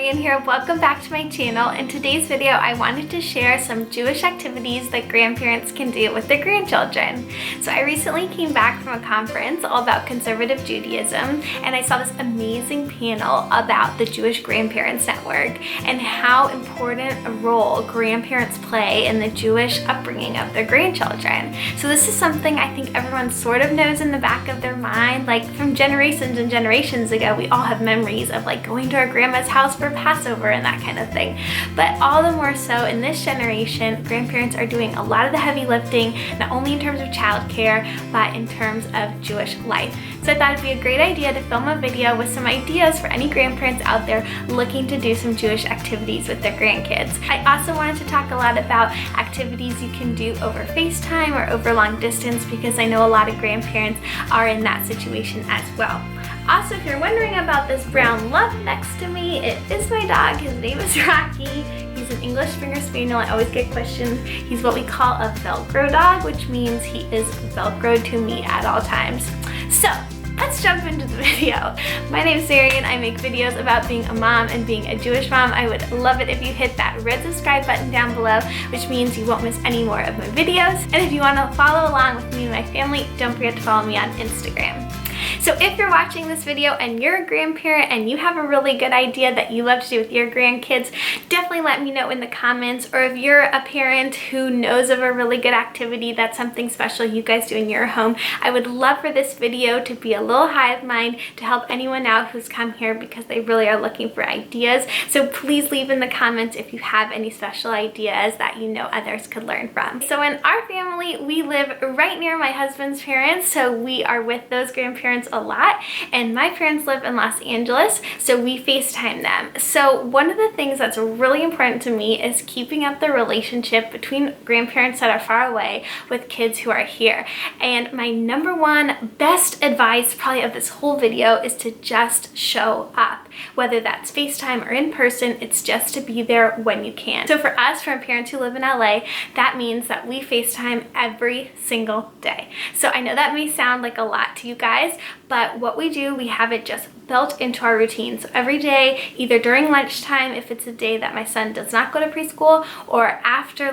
Sarian here. Welcome back to my channel. In today's video, I wanted to share some Jewish activities that grandparents can do with their grandchildren. So I recently came back from a conference all about conservative Judaism, and I saw this amazing panel about the Jewish Grandparents Network and how important a role grandparents play in the Jewish upbringing of their grandchildren. So this is something I think everyone sort of knows in the back of their mind, like from generations and generations ago, we all have memories of like going to our grandma's house for Passover and that kind of thing. But all the more so in this generation, grandparents are doing a lot of the heavy lifting, not only in terms of childcare, but in terms of Jewish life. So I thought it'd be a great idea to film a video with some ideas for any grandparents out there looking to do some Jewish activities with their grandkids. I also wanted to talk a lot about activities you can do over FaceTime or over long distance, because I know a lot of grandparents are in that situation as well. Also, if you're wondering about this brown lump next to me, it is my dog. His name is Rocky. He's an English Springer Spaniel. I always get questions. He's what we call a Velcro dog, which means he is Velcroed to me at all times. So, let's jump into the video. My name is Sarian. I make videos about being a mom and being a Jewish mom. I would love it if you hit that red subscribe button down below, which means you won't miss any more of my videos. And if you want to follow along with me and my family, don't forget to follow me on Instagram. So if you're watching this video and you're a grandparent and you have a really good idea that you love to do with your grandkids, definitely let me know in the comments. Or if you're a parent who knows of a really good activity that's something special you guys do in your home, I would love for this video to be a little hive mind to help anyone out who's come here, because they really are looking for ideas. So please leave in the comments if you have any special ideas that you know others could learn from. So in our family, we live right near my husband's parents, so we are with those grandparents a lot, and my parents live in Los Angeles, so we FaceTime them. So one of the things that's really important to me is keeping up the relationship between grandparents that are far away with kids who are here. And my number one best advice probably of this whole video is to just show up. Whether that's FaceTime or in person, it's just to be there when you can. So for us, for parents who live in LA, that means that we FaceTime every single day. So I know that may sound like a lot to you guys, but what we do, we have it just built into our routine. So every day, either during lunchtime, if it's a day that my son does not go to preschool, or after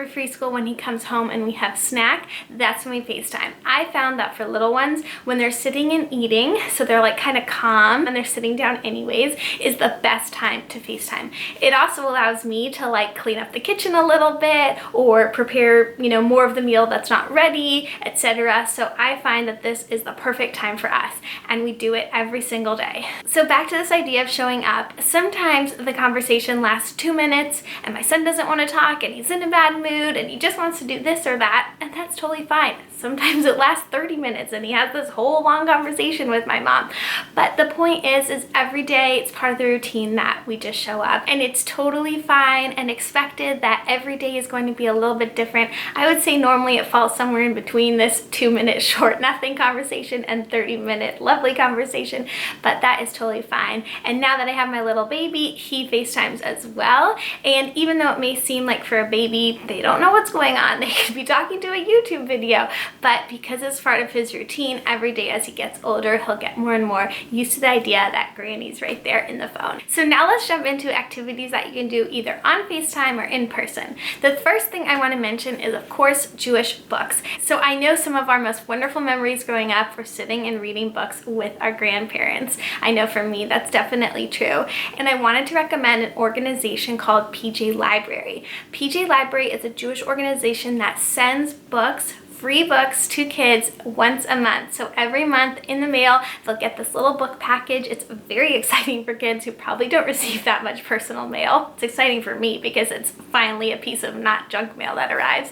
preschool when he comes home and we have snack, that's when we FaceTime. I found that for little ones, when they're sitting and eating, so they're like kind of calm and they're sitting down anyways, is the best time to FaceTime. It also allows me to like clean up the kitchen a little bit or prepare, more of the meal that's not ready, etc. So I find that this is the perfect time for us, and we do it every single day. So back to this idea of showing up. Sometimes the conversation lasts 2 minutes and my son doesn't want to talk and he's in a bad mood and he just wants to do this or that, and that's totally fine. Sometimes it lasts 30 minutes and he has this whole long conversation with my mom. But the point is every day it's part of the routine that we just show up, and it's totally fine and expected that every day is going to be a little bit different. I would say normally it falls somewhere in between this 2-minute short nothing conversation and 30-minute lovely conversation, but that is totally fine. And now that I have my little baby, he FaceTimes as well. And even though it may seem like for a baby, they don't know what's going on, they could be talking to a YouTube video, but because it's part of his routine, every day as he gets older, he'll get more and more used to the idea that Granny's right there in the phone. So now let's jump into activities that you can do either on FaceTime or in person. The first thing I want to mention is, of course, Jewish books. So I know some of our most wonderful memories growing up were sitting and reading books with our grandparents. I know for me that's definitely true. And I wanted to recommend an organization called PJ Library. PJ Library is a Jewish organization that sends books, free books to kids once a month. So every month in the mail, they'll get this little book package. It's very exciting for kids who probably don't receive that much personal mail. It's exciting for me because it's finally a piece of not junk mail that arrives.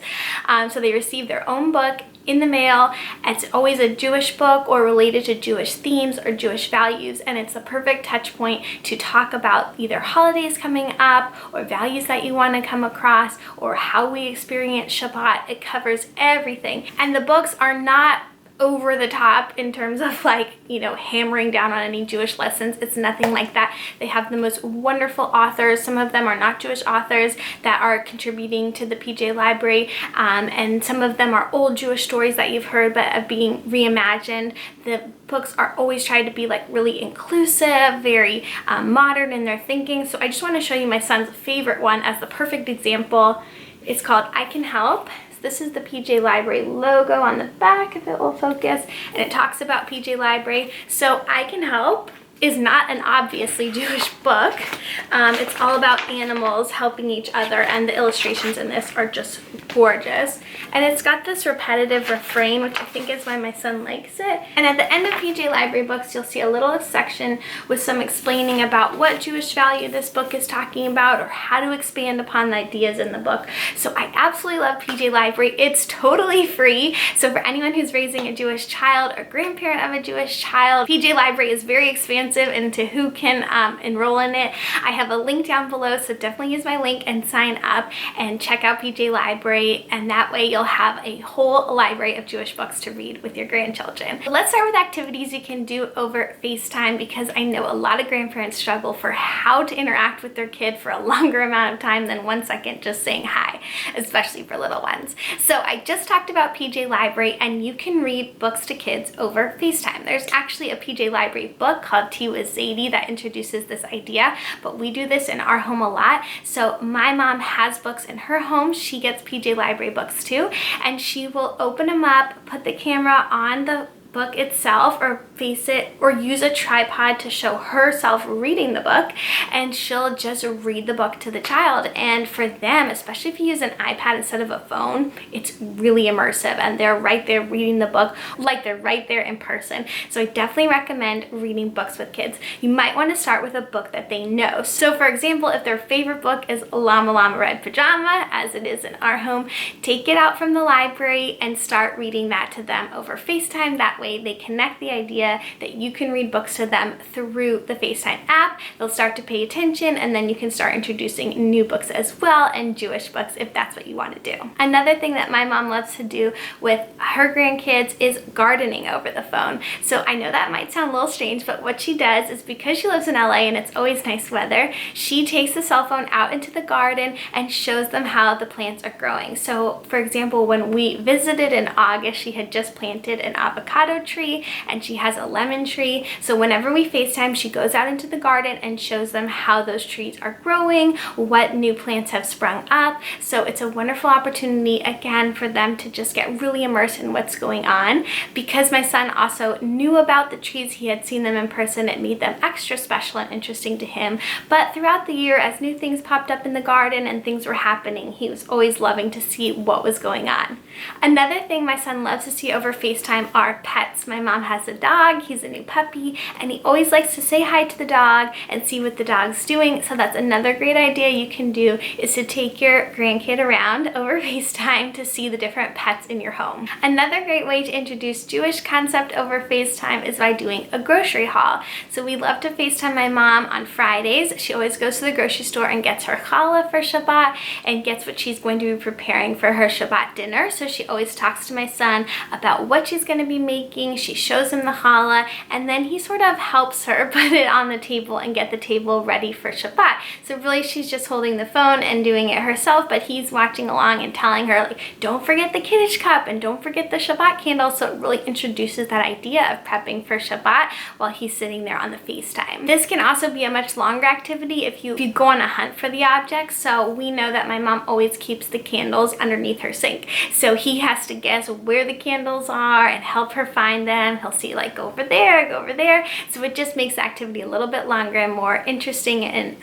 So they receive their own book in the mail. It's always a Jewish book or related to Jewish themes or Jewish values, and it's a perfect touch point to talk about either holidays coming up or values that you want to come across or how we experience Shabbat. It covers everything, and the books are not over the top in terms of like, you know, hammering down on any Jewish lessons. It's nothing like that. They have the most wonderful authors. Some of them are not Jewish authors that are contributing to the PJ Library, and some of them are old Jewish stories that you've heard but are being reimagined. The books are always trying to be like really inclusive, very modern in their thinking. So I just want to show you my son's favorite one as the perfect example. It's called I Can Help. This is the PJ Library logo on the back, if it will focus, and it talks about PJ Library. So I Can Help is not an obviously Jewish book. It's all about animals helping each other, and the illustrations in this are just gorgeous. And it's got this repetitive refrain, which I think is why my son likes it. And at the end of PJ Library books, you'll see a little section with some explaining about what Jewish value this book is talking about, or how to expand upon the ideas in the book. So I absolutely love PJ Library. It's totally free. So for anyone who's raising a Jewish child or grandparent of a Jewish child, PJ Library is very expansive into who can enroll in it. I have a link down below, so definitely use my link and sign up and check out PJ Library, and that way you'll have a whole library of Jewish books to read with your grandchildren. Let's start with activities you can do over FaceTime, because I know a lot of grandparents struggle for how to interact with their kid for a longer amount of time than 1 second just saying hi, especially for little ones. So I just talked about PJ Library, and you can read books to kids over FaceTime. There's actually a PJ Library book called Tea with Zadie that introduces this idea, but we do this in our home a lot. So my mom has books in her home. She gets PJ Library books too, and she will open them up, put the camera on the book itself or face it, or use a tripod to show herself reading the book, and she'll just read the book to the child. And for them, especially if you use an iPad instead of a phone, it's really immersive, and they're right there reading the book like they're right there in person. So I definitely recommend reading books with kids. You might want to start with a book that they know. So for example, if their favorite book is Llama Llama Red Pajama, as it is in our home, take it out from the library and start reading that to them over FaceTime. That way they connect the idea that you can read books to them through the FaceTime app. They'll start to pay attention, and then you can start introducing new books as well, and Jewish books if that's what you want to do. Another thing that my mom loves to do with her grandkids is gardening over the phone. So I know that might sound a little strange, but what she does is, because she lives in LA and it's always nice weather, she takes the cell phone out into the garden and shows them how the plants are growing. So for example, when we visited in August, she had just planted an avocado tree, and she has a lemon tree. So whenever we FaceTime, she goes out into the garden and shows them how those trees are growing, what new plants have sprung up. So it's a wonderful opportunity, again, for them to just get really immersed in what's going on. Because my son also knew about the trees, he had seen them in person, it made them extra special and interesting to him. But throughout the year, as new things popped up in the garden and things were happening, he was always loving to see what was going on. Another thing my son loves to see over FaceTime are pets. My mom has a dog, he's a new puppy, and he always likes to say hi to the dog and see what the dog's doing. So that's another great idea you can do, is to take your grandkid around over FaceTime to see the different pets in your home. Another great way to introduce Jewish concept over FaceTime is by doing a grocery haul. So we love to FaceTime my mom on Fridays. She always goes to the grocery store and gets her challah for Shabbat and gets what she's going to be preparing for her Shabbat dinner. So she always talks to my son about what she's going to be making. She shows him the challah, and then he sort of helps her put it on the table and get the table ready for Shabbat. So really she's just holding the phone and doing it herself, but he's watching along and telling her, like, don't forget the Kiddush cup and don't forget the Shabbat candle. So it really introduces that idea of prepping for Shabbat while he's sitting there on the FaceTime. This can also be a much longer activity if you go on a hunt for the objects. So we know that my mom always keeps the candles underneath her sink. So he has to guess where the candles are and help her find them. He'll see, like, go over there, go over there. So it just makes the activity a little bit longer and more interesting and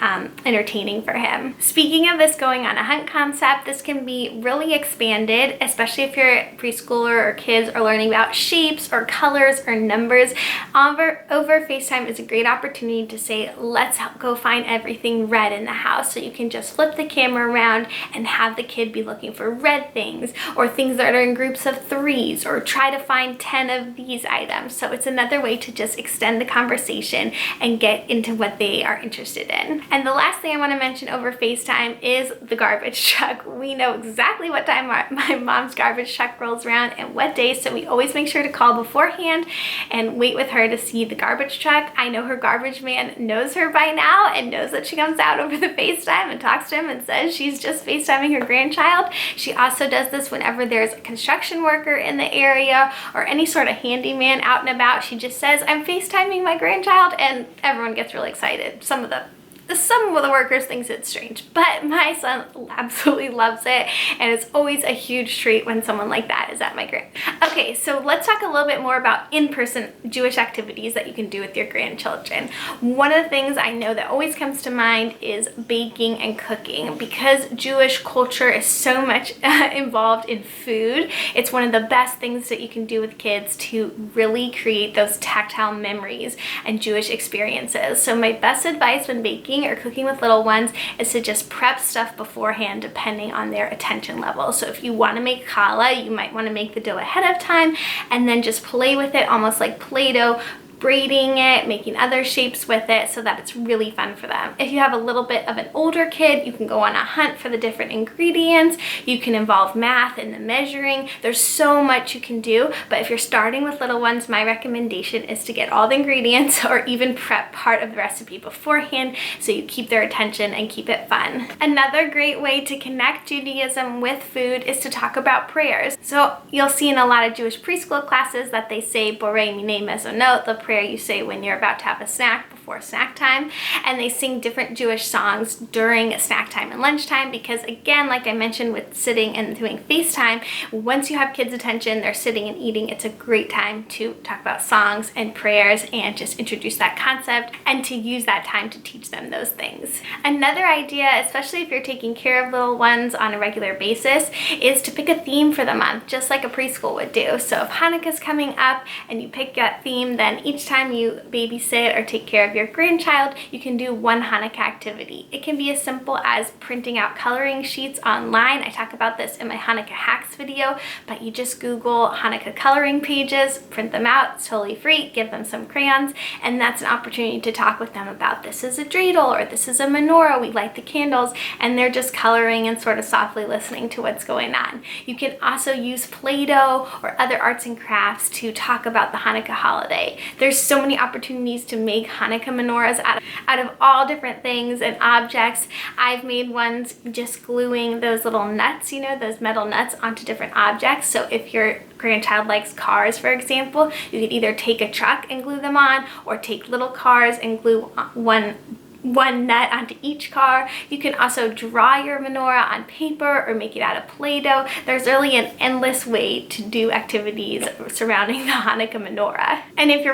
entertaining for him. Speaking of this going on a hunt concept, this can be really expanded, especially if you're a preschooler or kids are learning about shapes or colors or numbers. Over FaceTime is a great opportunity to say, let's go find everything red in the house. So you can just flip the camera around and have the kid be looking for red things, or things that are in groups of 3s, or try to find 10 of of these items. So it's another way to just extend the conversation and get into what they are interested in. And the last thing I want to mention over FaceTime is the garbage truck. We know exactly what time my mom's garbage truck rolls around and what day, so we always make sure to call beforehand and wait with her to see the garbage truck. I know her garbage man knows her by now and knows that she comes out over the FaceTime and talks to him and says she's just FaceTiming her grandchild. She also does this whenever there's a construction worker in the area or any sort of handyman out and about. She just says, I'm FaceTiming my grandchild, and everyone gets really excited. Some of the workers thinks it's strange, but my son absolutely loves it, and it's always a huge treat when someone like that is at my grand. Okay, so let's talk a little bit more about in-person Jewish activities that you can do with your grandchildren. One of the things I know that always comes to mind is baking and cooking. Because Jewish culture is so much involved in food, it's one of the best things that you can do with kids to really create those tactile memories and Jewish experiences. So my best advice when baking or cooking with little ones is to just prep stuff beforehand depending on their attention level. So if you want to make challah, you might want to make the dough ahead of time and then just play with it almost like Play-Doh, braiding it, making other shapes with it so that it's really fun for them. If you have a little bit of an older kid, you can go on a hunt for the different ingredients. You can involve math in the measuring. There's so much you can do, but if you're starting with little ones, my recommendation is to get all the ingredients or even prep part of the recipe beforehand so you keep their attention and keep it fun. Another great way to connect Judaism with food is to talk about prayers. So you'll see in a lot of Jewish preschool classes that they say Borei Minei Mezonot, the prayer you say when you're about to have a snack before snack time, and they sing different Jewish songs during snack time and lunchtime because, again, like I mentioned with sitting and doing FaceTime, once you have kids' attention, they're sitting and eating, it's a great time to talk about songs and prayers and just introduce that concept and to use that time to teach them those things. Another idea, especially if you're taking care of little ones on a regular basis, is to pick a theme for the month, just like a preschool would do. So if Hanukkah's coming up and you pick that theme, then each time you babysit or take care of your grandchild, you can do one Hanukkah activity. It can be as simple as printing out coloring sheets online. I talk about this in my Hanukkah hacks video, but you just Google Hanukkah coloring pages, print them out, it's totally free, give them some crayons, and that's an opportunity to talk with them about this is a dreidel or this is a menorah, we light the candles, and they're just coloring and sort of softly listening to what's going on. You can also use Play-Doh or other arts and crafts to talk about the Hanukkah holiday. There's so many opportunities to make Hanukkah menorahs out of all different things and objects. I've made ones just gluing those little nuts, you know, those metal nuts onto different objects. So if your grandchild likes cars, for example, you could either take a truck and glue them on or take little cars and glue one nut onto each car. You can also draw your menorah on paper or make it out of Play-Doh. There's really an endless way to do activities surrounding the Hanukkah menorah. And if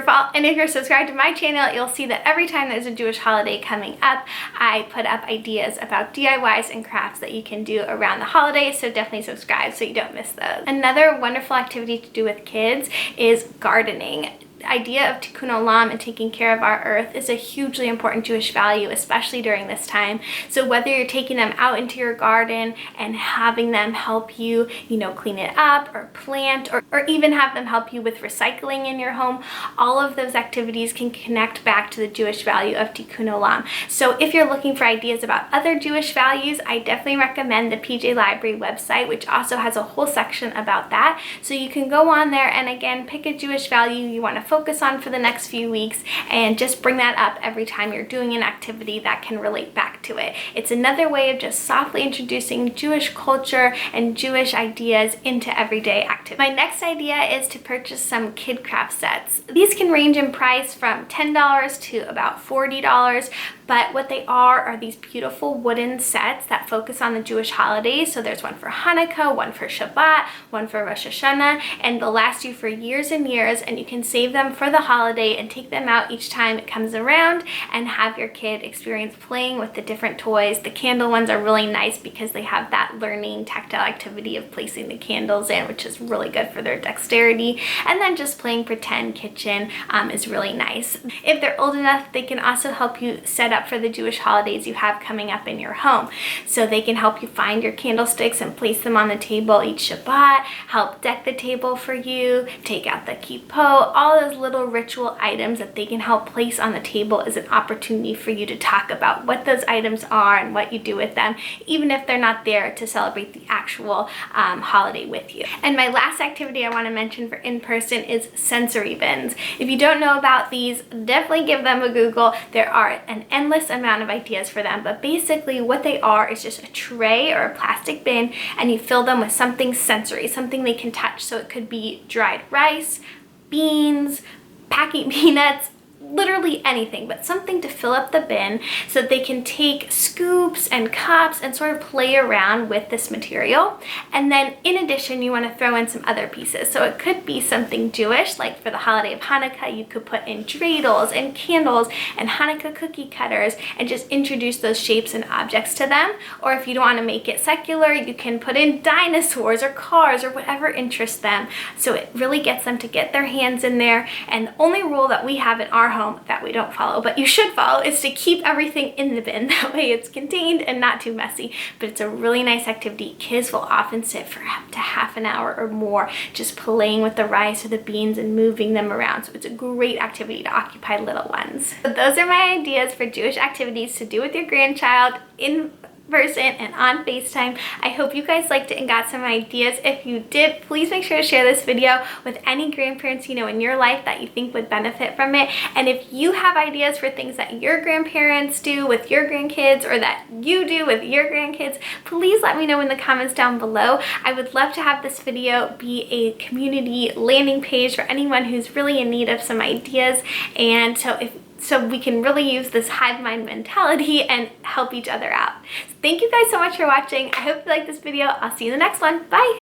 you're subscribed to my channel, you'll see that every time there's a Jewish holiday coming up, I put up ideas about DIYs and crafts that you can do around the holiday, so definitely subscribe so you don't miss those. Another wonderful activity to do with kids is gardening. The idea of tikkun olam and taking care of our earth is a hugely important Jewish value, especially during this time. So whether you're taking them out into your garden and having them help you, clean it up or plant, or even have them help you with recycling in your home, all of those activities can connect back to the Jewish value of tikkun olam. So if you're looking for ideas about other Jewish values, I definitely recommend the PJ Library website, which also has a whole section about that. So you can go on there and again, pick a Jewish value you want to focus on for the next few weeks and just bring that up every time you're doing an activity that can relate back to it. It's another way of just softly introducing Jewish culture and Jewish ideas into everyday activities. My next idea is to purchase some Kidkraft sets. These can range in price from $10 to about $40, but what they are these beautiful wooden sets that focus on the Jewish holidays. So there's one for Hanukkah, one for Shabbat, one for Rosh Hashanah, and they'll last you for years and years, and you can save them for the holiday and take them out each time it comes around and have your kid experience playing with the different toys. The candle ones are really nice because they have that learning tactile activity of placing the candles in, which is really good for their dexterity. And then just playing pretend kitchen is really nice. If they're old enough, they can also help you set up for the Jewish holidays you have coming up in your home. So they can help you find your candlesticks and place them on the table each Shabbat, help deck the table for you, take out the kippot, all those little ritual items that they can help place on the table is an opportunity for you to talk about what those items are and what you do with them, even if they're not there to celebrate the actual holiday with you. And my last activity I want to mention for in-person is sensory bins. If you don't know about these, definitely give them a Google. There are an endless amount of ideas for them, but basically what they are is just a tray or a plastic bin, and you fill them with something sensory, something they can touch. So it could be dried rice, beans, packing peanuts, literally anything, but something to fill up the bin so that they can take scoops and cups and sort of play around with this material. And then in addition, you want to throw in some other pieces. So it could be something Jewish, like for the holiday of Hanukkah, you could put in dreidels and candles and Hanukkah cookie cutters and just introduce those shapes and objects to them. Or if you don't want to make it secular, you can put in dinosaurs or cars or whatever interests them. So it really gets them to get their hands in there. And the only rule that we have in our home that we don't follow, but you should follow, is to keep everything in the bin. That way it's contained and not too messy. But it's a really nice activity. Kids will often sit for up to half an hour or more just playing with the rice or the beans and moving them around. So it's a great activity to occupy little ones. So those are my ideas for Jewish activities to do with your grandchild in person and on FaceTime. I hope you guys liked it and got some ideas. If you did, please make sure to share this video with any grandparents you know in your life that you think would benefit from it. And if you have ideas for things that your grandparents do with your grandkids or that you do with your grandkids, please let me know in the comments down below. I would love to have this video be a community landing page for anyone who's really in need of some ideas, and so we can really use this hive mind mentality and help each other out. So thank you guys so much for watching. I hope you liked this video. I'll see you in the next one. Bye!